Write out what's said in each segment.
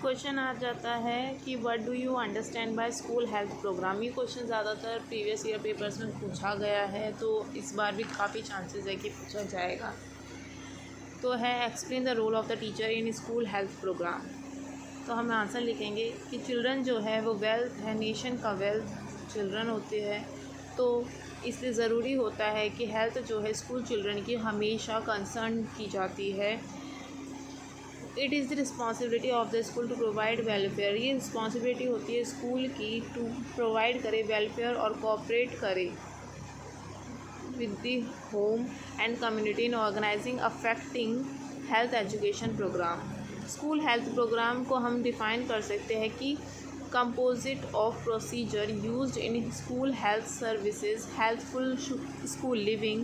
Question आ जाता है कि what do you understand by school health programme. ये क्वेश्चन ज़्यादातर प्रीवियस ईयर पेपर्स में पूछा गया है, तो इस बार भी काफ़ी चांसेस है कि पूछा जाएगा। तो है explain the role of the teacher in school health programme. तो हम आंसर लिखेंगे कि चिल्ड्रन जो है वो वेल्थ है, नेशन का वेल्थ चिल्ड्रन होते हैं। तो इसलिए ज़रूरी होता है कि हेल्थ जो है स्कूल चिल्ड्रन की हमेशा कंसर्न की जाती है। It is the responsibility of the school to provide welfare. ये रिस्पॉन्सिबिलिटी होती है स्कूल की टू प्रोवाइड करे वेलफेयर और कोऑपरेट करे with the home and community in organising affecting health education programme. School health programme को हम डिफ़ाइन कर सकते हैं कि composite of procedure used in school health services, healthful school living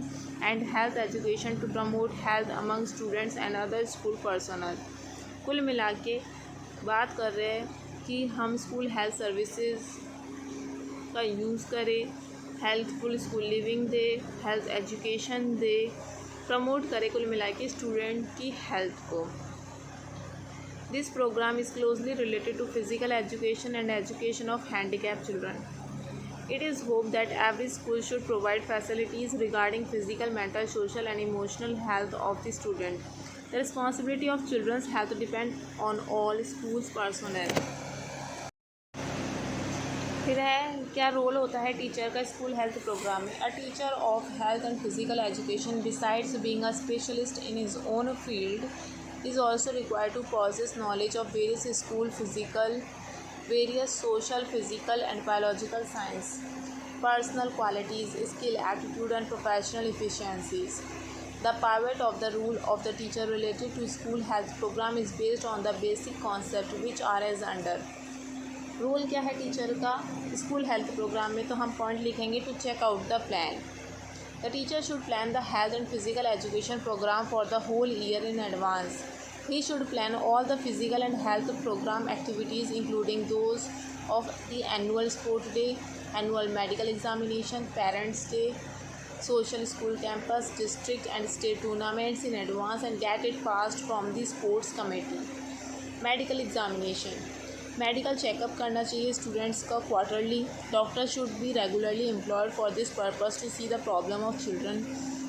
and health education to promote health among students and other school personnel। कुल मिला के बात कर रहे हैं कि हम स्कूल हेल्थ सर्विसेज का यूज़ करें, हेल्थफुल स्कूल लिविंग दे, हेल्थ एजुकेशन दे, प्रमोट करें कुल मिला के स्टूडेंट की हेल्थ को। This program is closely related to physical education and education of handicapped children. It is hoped that every school should provide facilities regarding physical, mental, social and emotional health of the student. The responsibility of children's health depends on all schools personnel. फिर है क्या role होता है teacher का school health programme में। A teacher of health and physical education besides being a specialist in his own field is also required to possess knowledge of various social, physical and biological science, personal qualities, skill, attitude and professional efficiencies. The pivot of the role of the teacher related to school health program is based on the basic concept which are as under। Role क्या है teacher का school health programme में, तो हम point लिखेंगे to check out the plan. The teacher should plan the health and physical education program for the whole year in advance. He should plan all the physical and health program activities including those of the annual sport day, annual medical examination, parents day, social school campus, district and state tournaments in advance and get it passed from the sports committee. Medical examination, medical checkup करना चाहिए students का quarterly. Doctor should be regularly employed for this purpose to see the problem of children.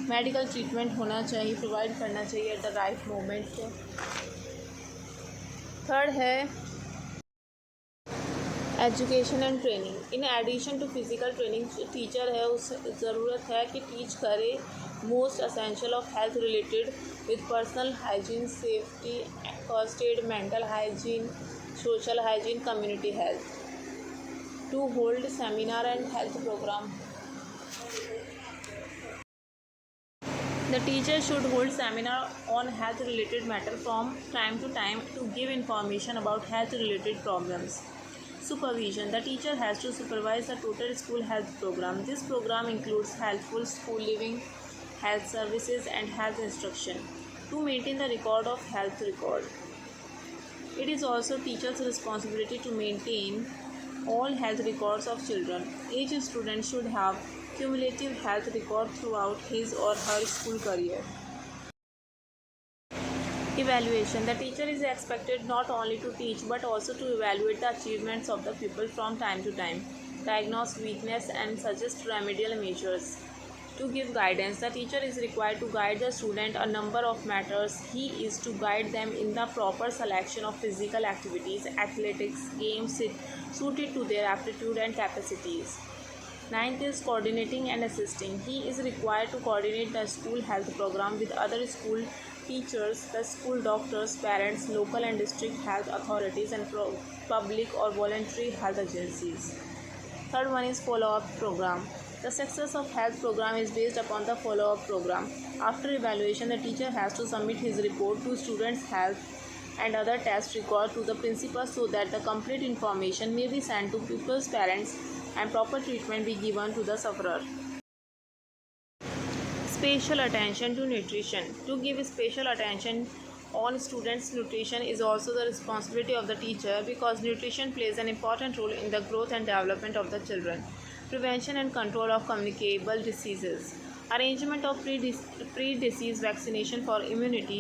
Medical treatment होना चाहिए, provide करना चाहिए at the right moment पे। Third है education and training. In addition to physical training teacher है उस ज़रूरत है कि टीच करे most essential of health related with personal hygiene, safety, first aid, mental hygiene, social hygiene, community health. To hold seminar and health program. The teacher should hold seminar on health related matter from time to time to give information about health related problems. Supervision. The teacher has to supervise the total school health program. This program includes healthful school living, health services and health instruction. To maintain the record of health record. It is also teacher's responsibility to maintain all health records of children. Each student should have cumulative health record throughout his or her school career. Evaluation. The teacher is expected not only to teach but also to evaluate the achievements of the pupil from time to time, diagnose weakness and suggest remedial measures. To give guidance, the teacher is required to guide the student a number of matters. He is to guide them in the proper selection of physical activities, athletics, games suited to their aptitude and capacities. Ninth is coordinating and assisting. He is required to coordinate the school health program with other school teachers, the school doctors, parents, local and district health authorities and public or voluntary health agencies. Third one is follow-up program. The success of health program is based upon the follow-up program. After evaluation, the teacher has to submit his report to students' health and other test record to the principal so that the complete information may be sent to pupils' parents and proper treatment be given to the sufferer. Special attention to nutrition. To give special attention on students' nutrition is also the responsibility of the teacher because nutrition plays an important role in the growth and development of the children. Prevention and control of communicable diseases. Arrangement of pre-disease vaccination for immunity,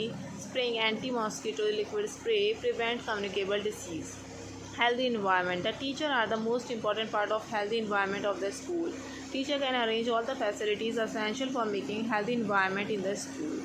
spraying anti-mosquito liquid spray prevent communicable disease. Healthy environment. The teacher are the most important part of healthy environment of the school. Teacher can arrange all the facilities essential for making healthy environment in the school.